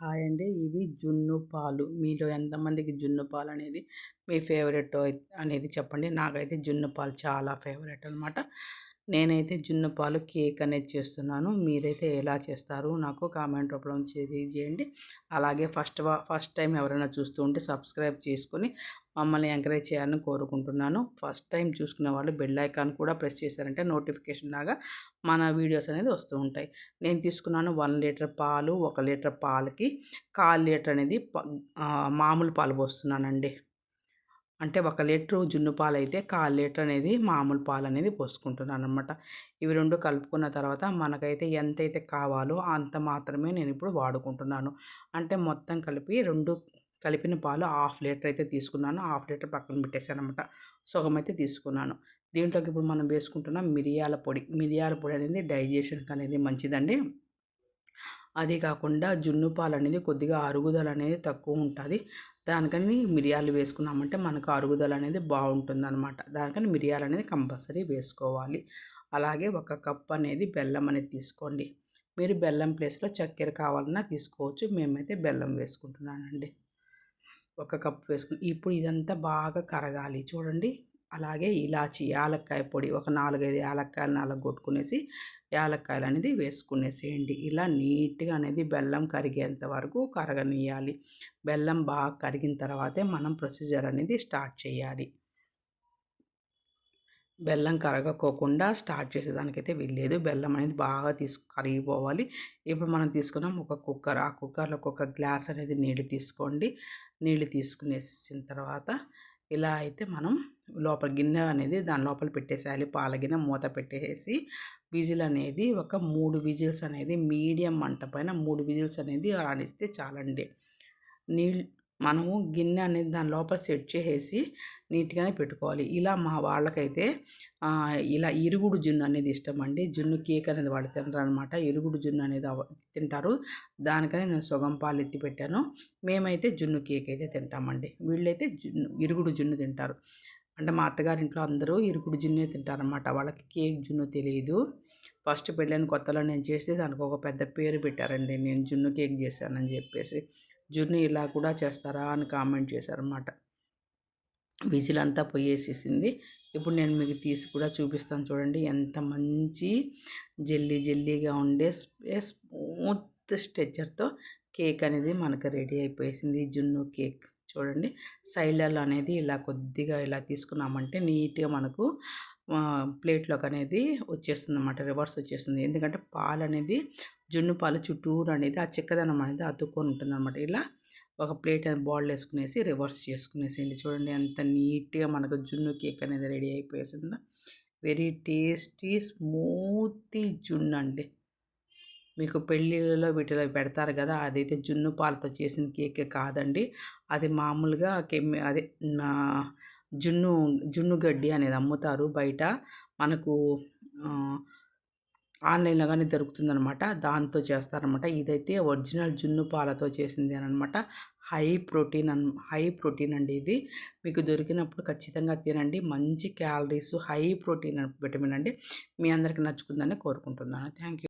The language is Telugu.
హాయ్ అండి. ఇవి జున్ను పాలు. మీలో ఎంతమందికి జున్ను పాలు అనేది మీ ఫేవరెట్ అనేది చెప్పండి. నాకైతే జున్ను పాలు చాలా ఫేవరెట్ అనమాట. నేనైతే జున్ను పాలు కేక్ అనేది చేస్తున్నాను. మీరైతే ఎలా చేస్తారు నాకు కామెంట్ రూపంలో తెలియజేయండి. అలాగే ఫస్ట్ టైం ఎవరైనా చూస్తూ ఉంటే సబ్స్క్రైబ్ చేసుకొని మమ్మల్ని ఎంకరేజ్ చేయాలని కోరుకుంటున్నాను. ఫస్ట్ టైం చూసుకునే వాళ్ళు బెల్ ఐకాన్ కూడా ప్రెస్ చేశారంటే నోటిఫికేషన్ లాగా మన వీడియోస్ అనేది వస్తూ ఉంటాయి. నేను తీసుకున్నాను 1 లీటర్ పాలు. 1 లీటర్ పాలకి 1/4 లీటర్ అనేది మామూలు పాలు పోస్తున్నానండి. అంటే 1 లీటరు జున్ను పాలైతే 1/4 లీటర్ అనేది మామూలు పాలు అనేది పోసుకుంటున్నాను అనమాట. ఇవి 2 కలుపుకున్న తర్వాత మనకైతే ఎంతైతే కావాలో అంత మాత్రమే నేను ఇప్పుడు వాడుకుంటున్నాను. అంటే మొత్తం కలిపి 2 కలిపిన పాలు 1/2 లీటర్ అయితే తీసుకున్నాను. 1/2 లీటర్ పక్కన పెట్టేశానమాట. సగం అయితే తీసుకున్నాను. దీంట్లోకి ఇప్పుడు మనం వేసుకుంటున్నాం మిరియాల పొడి. మిరియాల పొడి అనేది డైజెషన్కి అనేది మంచిదండి. అదే కాకుండా జున్ను పాలు అనేది కొద్దిగా అరుగుదల అనేది తక్కువ ఉంటుంది. దానికని మిరియాలు వేసుకున్నామంటే మనకు అరుగుదల అనేది బాగుంటుందన్నమాట. దానికని మిరియాలు అనేది కంపల్సరీ వేసుకోవాలి. అలాగే 1 కప్ అనేది బెల్లం అనేది తీసుకోండి. మీరు బెల్లం ప్లేస్లో చక్కెర కావాలన్నా తీసుకోవచ్చు. మేమైతే బెల్లం వేసుకుంటున్నానండి. 1 కప్ వేసుకుని ఇప్పుడు ఇదంతా బాగా కరగాలి చూడండి. అలాగే ఇలాచి యాలక్కాయ పొడి ఒక 4, 5 యాలక్కాయలు నలగొట్టుకునేసి యాలక్కాయలు అనేది వేసుకునేసేయండి. ఇలా నీట్గా అనేది బెల్లం కరిగేంత వరకు కరగనియాలి. బెల్లం బాగా కరిగిన తర్వాతే మనం ప్రొసీజర్ అనేది స్టార్ట్ చేయాలి. బెల్లం కరగకోకుండా స్టార్ట్ చేసేదానికైతే వీల్లేదు. బెల్లం అనేది బాగా కరిగిపోవాలి. ఇప్పుడు మనం తీసుకున్నాం ఒక కుక్కర్. ఆ కుక్కర్లో ఒక గ్లాస్ అనేది నీళ్ళు తీసుకోండి. నీళ్ళు తీసుకునేసిన తర్వాత ఇలా అయితే మనం లోపల గిన్నె అనేది దాని లోపల పెట్టేసేయాలి. పాల గిన్నె మూత పెట్టేసి విజిల్ అనేది ఒక 3 విజిల్స్ అనేది మీడియం మంట పైన 3 విజిల్స్ అనేది రానిస్తే చాలండి. మనము గిన్నె అనేది దాని లోపల సెట్ చేసేసి నీట్గానే పెట్టుకోవాలి. ఇలా మా వాళ్ళకైతే ఇలా ఇరుగుడు జున్ను అనేది ఇష్టం అండి. జున్ను కేక్ అనేది వాళ్ళు తినరనమాట. ఇరుగుడు జున్ను అనేది తింటారు. దానికని నేను సగం పాలు ఎత్తి పెట్టాను. మేమైతే జున్ను కేక్ అయితే తింటామండి. వీళ్ళైతే ఇరుగుడు జున్ను తింటారు. అంటే మా అత్తగారింట్లో అందరూ ఇరుగుడు జున్నే తింటారనమాట. వాళ్ళకి కేక్ జున్ను తెలియదు. ఫస్ట్ పెళ్ళైన కొత్తలో నేను చేస్తే దానికి ఒక పెద్ద పేరు పెట్టారండి. నేను జున్ను కేక్ చేశానని చెప్పేసి. జున్ను ఇలా కూడా చేస్తారా అని కామెంట్ చేశారన్నమాట. విజిల్ అంతా పోయేసేసింది. ఇప్పుడు నేను మీకు తీసి కూడా చూపిస్తాను చూడండి. ఎంత మంచి జెల్లీగా ఉండే స్మూత్ స్ట్రెచ్చర్తో కేక్ అనేది మనకు రెడీ అయిపోయేసింది. జున్ను కేక్ చూడండి. సైడ్లలో అనేది ఇలా కొద్దిగా ఇలా తీసుకున్నామంటే నీట్గా మనకు ప్లేట్లోకి అనేది వచ్చేస్తుంది అన్నమాట. రివర్స్ వచ్చేస్తుంది. ఎందుకంటే పాలు అనేది జున్ను పాలు చుట్టూరు అనేది ఆ చిక్కదనం అనేది అతుక్కొని ఉంటుంది అన్నమాట. ఇలా ఒక ప్లేట్ అనేది బౌల్ వేసుకునేసి రివర్స్ చేసుకునేసేయండి. చూడండి ఎంత నీట్గా మనకు జున్ను కేక్ అనేది రెడీ అయిపోయేసిందో. వెరీ టేస్టీ స్మూతీ జున్ను అండి. మీకు పెళ్ళిళ్ళలో వీటిలో పెడతారు కదా, అదైతే జున్ను పాలతో చేసిన కేక్ కాదండి. అది మామూలుగా అదే జున్ను గడ్డి అనేది అమ్ముతారు బయట. మనకు ఆన్లైన్లో కానీ దొరుకుతుందనమాట. దాంతో చేస్తారనమాట. ఇదైతే ఒరిజినల్ జున్ను పాలతో చేసింది అనమాట. హై ప్రోటీన్ అండి ఇది. మీకు దొరికినప్పుడు ఖచ్చితంగా తినండి. మంచి క్యాలరీస్, హై ప్రోటీన్ విటమిన్ అండి. మీ అందరికీ నచ్చుకుందని కోరుకుంటున్నాను. Thank you.